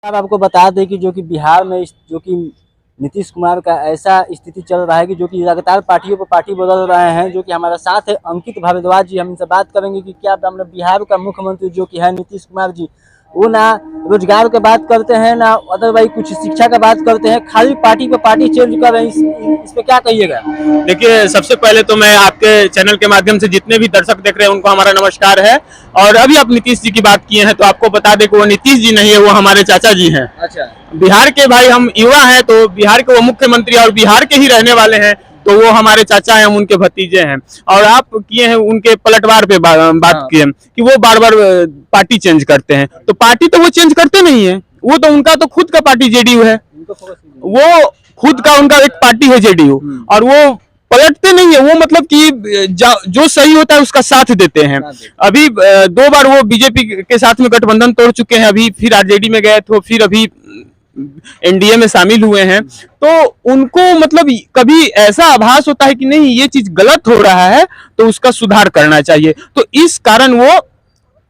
अब आपको बता दें कि जो कि बिहार में जो कि नीतीश कुमार का ऐसा स्थिति चल रहा है कि जो कि लगातार पार्टियों पर पार्टी बदल रहे हैं। जो कि हमारे साथ है अंकित भारद्वाज जी, हम इनसे बात करेंगे कि क्या मतलब बिहार का मुख्यमंत्री जो कि है नीतीश कुमार जी, वो ना रोजगार की बात करते हैं ना अदरवाइज कुछ शिक्षा का बात करते हैं, खाली पार्टी पे पार्टी चेंज कर रहे हैं। इस पे क्या कहिएगा? देखिए, सबसे पहले तो मैं आपके चैनल के माध्यम से जितने भी दर्शक देख रहे हैं उनको हमारा नमस्कार है। और अभी आप नीतीश जी की बात किए हैं तो आपको बता दें कि वो नीतीश जी नहीं है, वो हमारे चाचा जी हैं। अच्छा, बिहार के भाई हम युवा हैं तो बिहार के वो मुख्यमंत्री और बिहार के ही रहने वाले हैं, तो वो हमारे चाचा हैं, हम उनके भतीजे हैं। और आप किए हैं उनके पलटवार पे बात किए कि वो बार बार पार्टी चेंज करते हैं, तो पार्टी तो वो चेंज करते नहीं है। वो तो उनका तो खुद का पार्टी जेडीयू है, वो खुद का उनका एक पार्टी है जेडीयू, और वो पलटते नहीं है। वो मतलब कि जो सही होता है उसका साथ देते हैं। अभी 2 बार वो बीजेपी के साथ में गठबंधन तोड़ चुके हैं, अभी फिर आरजेडी में गए तो फिर अभी एनडीए में शामिल हुए हैं। तो उनको मतलब कभी ऐसा आभास होता है कि नहीं ये चीज गलत हो रहा है तो उसका सुधार करना चाहिए, तो इस कारण वो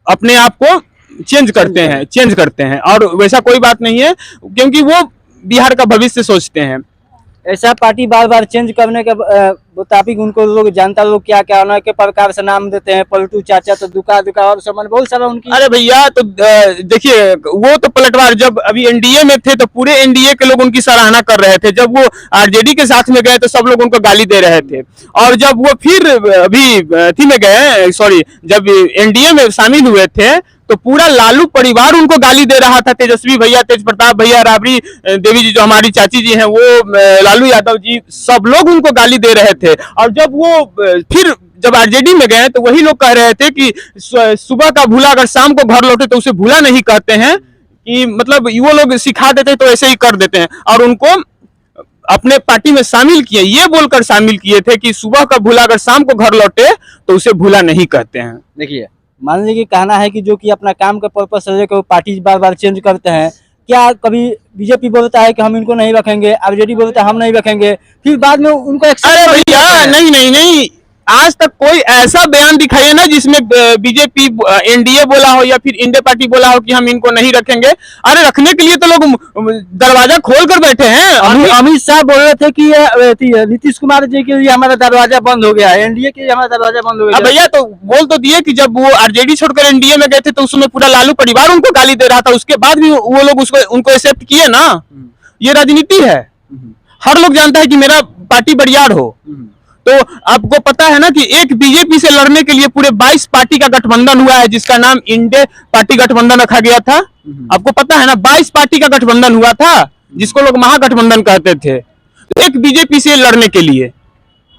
अपने आप को चेंज करते हैं। और वैसा कोई बात नहीं है, क्योंकि वो बिहार का भविष्य सोचते हैं। ऐसा पार्टी बार बार चेंज करने के मुताबिक उनको लोग जनता लोग क्या क्या अनेक के प्रकार से नाम देते हैं, पलटू चाचा तो दुका दुका और सामान बहुत सारा उनकी। अरे भैया, तो देखिए, वो तो पलटवार जब अभी एनडीए में थे तो पूरे एनडीए के लोग उनकी सराहना कर रहे थे। जब वो आरजेडी के साथ में गए तो सब लोग उनको गाली दे रहे थे। और जब वो फिर अभी थी में गए, सॉरी, जब एनडीए में शामिल हुए थे तो पूरा लालू परिवार उनको गाली दे रहा था। तेजस्वी भैया, तेज प्रताप भैया, राबड़ी देवी जी जो हमारी चाची जी हैं, वो लालू यादव जी, सब लोग उनको गाली दे रहे थे। और जब वो फिर जब आरजेडी में गए तो वही लोग कह रहे थे कि सुबह का भूला अगर शाम को घर लौटे तो उसे भूला नहीं कहते हैं, कि मतलब वो लोग सिखा देते तो ऐसे ही कर देते हैं। और उनको अपने पार्टी में शामिल किए, ये बोलकर शामिल किए थे कि सुबह का भूला अगर शाम को घर लौटे तो उसे भूला नहीं कहते हैं। देखिए, मान लीजिए कि कहना है कि जो कि अपना काम के पर्पज से लेकर पार्टी बार बार चेंज करते हैं। क्या कभी बीजेपी बोलता है कि हम इनको नहीं रखेंगे, आरजेडी बोलता है हम नहीं रखेंगे, फिर बाद में उनको अरे भैया, नहीं, आज तक कोई ऐसा बयान दिखाइए ना जिसमें बीजेपी एनडीए बोला हो या फिर इंडिया पार्टी बोला हो कि हम इनको नहीं रखेंगे। अरे रखने के लिए तो लोग दरवाजा खोल कर बैठे हैं। अमित शाह बोल रहे थे कि नीतीश कुमार जी के लिए हमारा दरवाजा बंद हो गया है, एनडीए के लिए हमारा दरवाजा बंद हो गया। भैया, तो बोल तो दिए कि जब वो आरजेडी छोड़कर एनडीए में गए थे तो उसमें पूरा लालू परिवार उनको गाली दे रहा था, उसके बाद भी वो लोग उनको एक्सेप्ट किए ना। ये राजनीति है, हर लोग जानता है कि मेरा पार्टी बरियार हो। तो आपको पता है ना कि एक बीजेपी से लड़ने के लिए पूरे 22 पार्टी का गठबंधन हुआ है, जिसका नाम इंडे पार्टी गठबंधन रखा गया था। आपको पता है ना, 22 पार्टी का गठबंधन हुआ था, जिसको लोग महागठबंधन कहते थे, तो एक बीजेपी से लड़ने के लिए।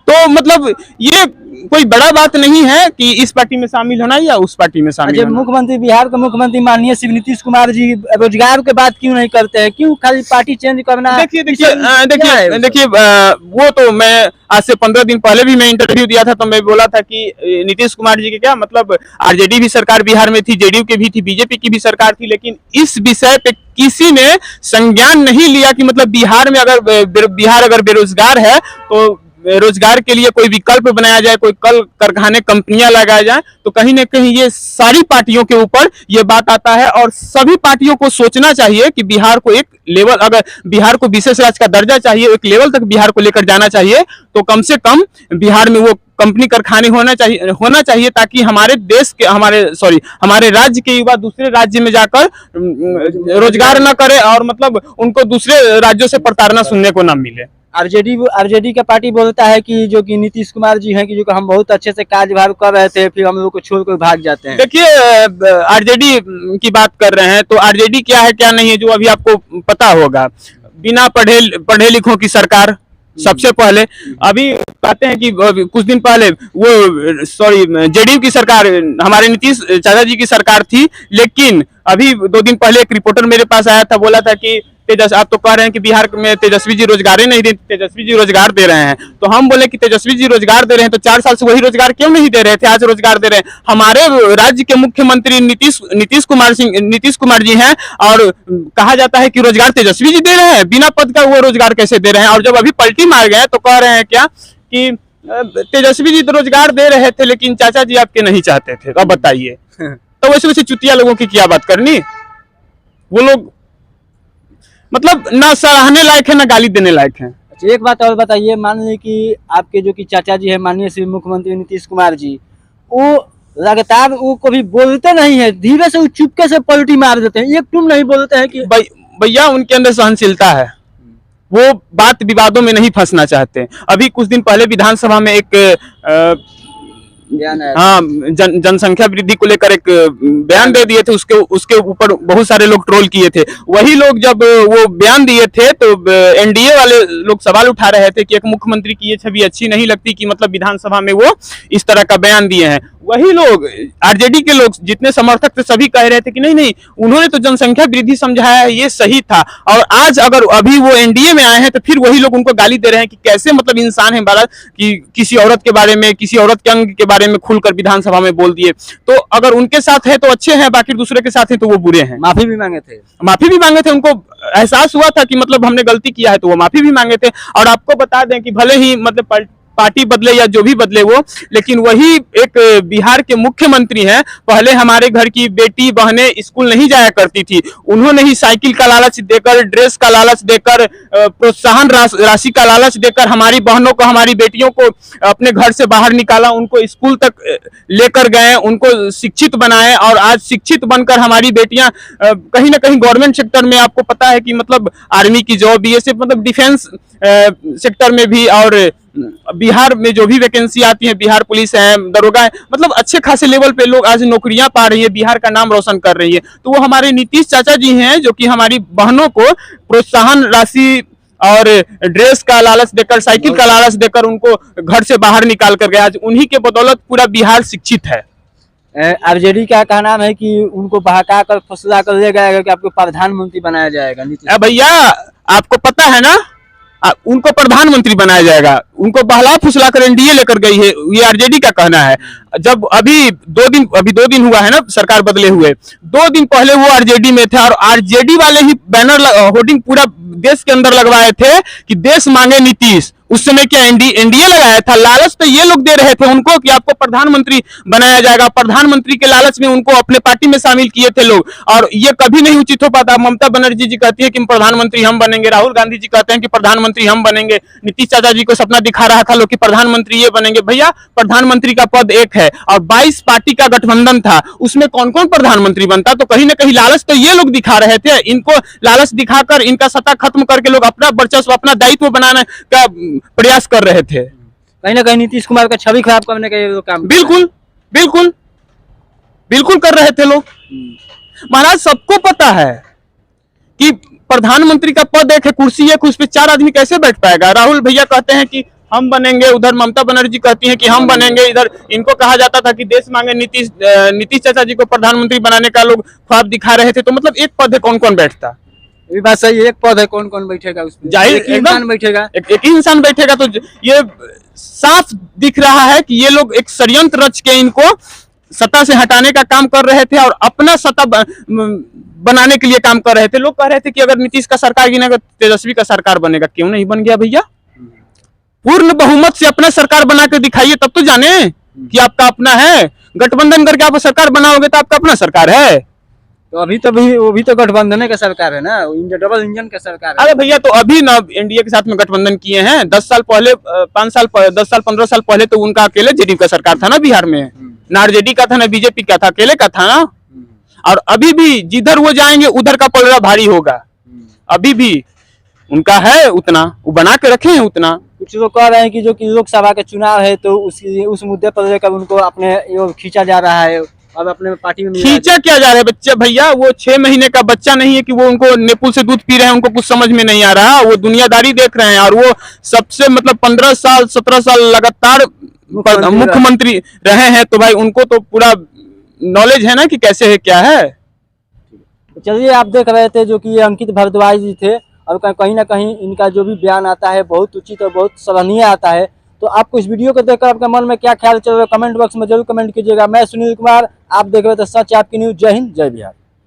तो मतलब ये कोई बड़ा बात नहीं है कि इस पार्टी में शामिल होना या उस पार्टी में शामिल होना। मुख्यमंत्री, बिहार के मुख्यमंत्री माननीय श्री नीतीश कुमार जी रोजगार के बात क्यों नहीं करते हैं, क्यों खाली पार्टी चेंज करना? देखिए, वो तो मैं आज से 15 दिन पहले भी मैं इंटरव्यू दिया था, तो मैं बोला था कि नीतीश कुमार जी के क्या मतलब, आरजेडी भी सरकार बिहार में थी, जेडीयू की भी थी, बीजेपी की भी सरकार थी, लेकिन इस विषय पे किसी ने संज्ञान नहीं लिया कि मतलब बिहार अगर बेरोजगार है तो रोजगार के लिए कोई विकल्प बनाया जाए, कोई कल कारखाने कंपनियां लगाया जाए। तो कहीं ना कहीं ये सारी पार्टियों के ऊपर ये बात आता है, और सभी पार्टियों को सोचना चाहिए कि बिहार को एक लेवल, अगर बिहार को विशेष राज्य का दर्जा चाहिए, एक लेवल तक बिहार को लेकर जाना चाहिए, तो कम से कम बिहार में वो कंपनी कारखाने होना चाहिए ताकि हमारे देश के हमारे राज्य के युवा दूसरे राज्य में जाकर रोजगार न करे, और मतलब उनको दूसरे राज्यों से प्रताड़ना सुनने को न मिले। आरजेडी का पार्टी बोलता है कि जो कि नीतीश कुमार जी हैं कि जो कि हम बहुत अच्छे से कार्यभार कर रहे थे, फिर हम लोग को छोड़कर भाग जाते हैं। देखिए, आरजेडी की बात कर रहे हैं तो आरजेडी क्या है क्या नहीं है जो अभी आपको पता होगा। बिना पढ़े लिखों की सरकार सबसे पहले। अभी कहते हैं कि कुछ दिन पहले जेडीयू की सरकार, हमारे नीतीश चाचा जी की सरकार थी, लेकिन अभी 2 दिन पहले एक रिपोर्टर मेरे पास आया था, बोला था कि आप तो कह रहे हैं कि बिहार में तेजस्वी जी रोजगार ही नहीं दे, तेजस्वी जी रोजगार दे रहे हैं। तो हम बोले कि तेजस्वी जी रोजगार दे रहे हैं तो 4 साल से वही रोजगार क्यों नहीं दे रहे थे, आज रोजगार दे रहे हैं। हमारे राज्य के मुख्यमंत्री नीतीश कुमार जी हैं, और कहा जाता है कि रोजगार तेजस्वी जी दे रहे हैं, बिना पद का वो रोजगार कैसे दे रहे हैं। और जब अभी पलटी मार गए तो कह रहे हैं क्या कि तेजस्वी जी तो रोजगार दे रहे थे लेकिन चाचा जी आपके नहीं चाहते थे। अब बताइए, तो वैसे चुतिया लोगों की क्या बात करनी। वो लोग मतलब ना सराहने लायक है ना गाली देने लायक है। अच्छा, एक बात और बताइए, मान लीजिए कि आपके जो कि चाचा जी है माननीय श्री मुख्यमंत्री नीतीश कुमार जी, वो लगातार वो कभी बोलते नहीं है, धीरे से वो चुपके से पलटी मार देते हैं, एक तुम नहीं बोलते हैं कि भैया उनके अंदर सहनशीलता है, वो बात विवादों में नहीं फंसना चाहते। अभी कुछ दिन पहले विधानसभा में एक हाँ जनसंख्या वृद्धि को लेकर एक बयान दे दिए थे, उसके ऊपर बहुत सारे लोग ट्रोल किए थे। वही लोग जब वो बयान दिए थे तो एनडीए वाले लोग सवाल उठा रहे थे कि एक मुख्यमंत्री की ये छवि अच्छी नहीं लगती कि मतलब विधानसभा में वो इस तरह का बयान दिए हैं। वही लोग आरजेडी के लोग जितने समर्थक थे सभी कह रहे थे कि नहीं नहीं उन्होंने तो जनसंख्या वृद्धि समझाया है, ये सही था। और आज अगर अभी वो एनडीए में आए हैं तो फिर वही लोग उनको गाली दे रहे हैं कि कैसे मतलब इंसान है बाला कि किसी औरत के बारे में, किसी औरत के अंग के बारे में खुलकर विधानसभा में बोल दिए। तो अगर उनके साथ है तो अच्छे हैं, बाकी दूसरे के साथ है तो वो बुरे हैं। माफी भी मांगे थे, उनको एहसास हुआ था कि मतलब हमने गलती किया है तो वो माफी भी मांगे थे। और आपको बता दें कि भले ही मतलब पार्टी बदले या जो भी बदले वो, लेकिन वही एक बिहार के मुख्यमंत्री हैं। पहले हमारे घर की बेटी बहनें स्कूल नहीं जाया करती थी, उन्होंने ही साइकिल का लालच देकर, ड्रेस का लालच देकर, प्रोत्साहन राशि का लालच देकर हमारी बहनों को, हमारी बेटियों को अपने घर से बाहर निकाला, उनको स्कूल तक लेकर गए, उनको शिक्षित बनाए। और आज शिक्षित बनकर हमारी बेटियां कहीं ना कहीं गवर्नमेंट सेक्टर में, आपको पता है कि मतलब आर्मी की जॉब, ये सिर्फ मतलब डिफेंस सेक्टर में भी, और बिहार में जो भी वैकेंसी आती है, बिहार पुलिस है, दरोगा है, मतलब अच्छे खासे लेवल पे लोग आज नौकरियां पा रही है, बिहार का नाम रोशन कर रही है। तो वो हमारे नीतीश चाचा जी हैं जो कि हमारी बहनों को प्रोत्साहन राशि और ड्रेस का लालच देकर, साइकिल का लालच देकर उनको घर से बाहर निकाल कर गए। आज उन्हीं के बदौलत पूरा बिहार शिक्षित है। आरजेडी का कहना है कि उनको बहका कर फुसला कर ले गया कि आपको प्रधानमंत्री बनाया जाएगा नीतीश। भैया आपको पता है ना, उनको प्रधानमंत्री बनाया जाएगा, उनको बहला फुसला कर एनडीए लेकर गई है, ये आरजेडी का कहना है। जब अभी दो दिन हुआ है ना सरकार बदले हुए, 2 दिन पहले वो आरजेडी में थे और आरजेडी वाले ही बैनर होर्डिंग पूरा देश के अंदर लगवाए थे कि देश मांगे नीतीश। उस समय क्या एनडीए लगाया था? लालच तो ये लोग दे रहे थे उनको कि आपको प्रधानमंत्री बनाया जाएगा। प्रधानमंत्री के लालच में उनको अपने पार्टी में शामिल किए थे लोग, और ये कभी नहीं उचित हो पाता। ममता बनर्जी जी कहती है कि प्रधानमंत्री हम बनेंगे, राहुल गांधी जी कहते हैं कि प्रधानमंत्री हम बनेंगे, नीतीश चाचा जी को सपना दिखा रहा था लोग कि प्रधानमंत्री ये बनेंगे। भैया प्रधानमंत्री का पद एक है और 22 पार्टी का गठबंधन था, उसमें कौन कौन प्रधानमंत्री बनता? तो कहीं ना कहीं लालच तो ये लोग दिखा रहे थे, इनको लालच दिखाकर इनका सत्ता खत्म करके लोग अपना वर्चस्व, अपना दायित्व बनाने का प्रयास कर रहे थे। कहीं ना कहीं नीतीश कुमार का छवि खराब करने का ये काम बिल्कुल कर रहे थे लोग। महाराज सबको पता है कि प्रधानमंत्री का पद एक है, कुर्सी एक, उस पर 4 आदमी कैसे बैठ पाएगा? राहुल भैया कहते हैं कि हम बनेंगे, उधर ममता बनर्जी कहती हैं कि हम बनेंगे, इधर इनको कहा जाता था कि देश मांगे नीतीश चाचा जी को प्रधानमंत्री बनाने का लोग ख्वाब दिखा रहे थे। तो मतलब एक पद है, कौन कौन बैठता? ये बात सही है, एक पद है, कौन कौन बैठेगा उसमें? जाहिर एक इंसान बैठेगा, एक ही इंसान बैठेगा। तो ये साफ दिख रहा है कि ये लोग एक षड्यंत्र रच के इनको सत्ता से हटाने का काम कर रहे थे और अपना सत्ता बनाने के लिए काम कर रहे थे। लोग कह रहे थे कि अगर नीतीश का सरकार गिनेगा तेजस्वी का सरकार बनेगा। क्यों नहीं बन गया भैया? पूर्ण बहुमत से अपना सरकार बना कर दिखाइए, तब तो जाने कि आपका अपना है। गठबंधन करके आप सरकार बनाओगे तो आपका अपना सरकार है। तो वो भी तो गठबंधन का सरकार है ना, डबल इंजन का सरकार है। अरे भैया तो अभी ना एनडीए के साथ में गठबंधन किए हैं। 10 साल पहले, 5 साल, 10 साल 15 साल पहले तो उनका अकेले जेडीयू का सरकार था ना बिहार में, ना आरजेडी का था ना बीजेपी का था, अकेले का था ना। और अभी भी जिधर वो जाएंगे उधर का पलड़ा भारी होगा। अभी भी उनका है उतना, वो बना के रखे हैं उतना। कुछ लोग कह रहे हैं कि जो कि लोकसभा के चुनाव है तो उस मुद्दे पर लेकर उनको अपने खींचा जा रहा है, अब अपने पार्टी में खींचा क्या जा रहा है बच्चा? भैया वो 6 महीने का बच्चा नहीं है कि वो उनको नेपुल से दूध पी रहे हैं, उनको कुछ समझ में नहीं आ रहा। वो दुनियादारी देख रहे हैं और वो सबसे मतलब 15 साल 17 साल लगातार मुख्यमंत्री रहे हैं। तो भाई उनको तो पूरा नॉलेज है ना कि कैसे है क्या है। चलिए, आप देख रहे थे जो कि अंकित भारद्वाज जी थे, और कहीं ना कहीं इनका जो भी बयान आता है बहुत उचित और बहुत सराहनीय आता है। तो आपको इस वीडियो को देखकर आपके मन में क्या ख्याल चल रहा है कमेंट बॉक्स में जरूर कमेंट कीजिएगा। मैं सुनील कुमार, आप देख रहे थे सच आपकी न्यूज़। जय हिंद, जय बिहार।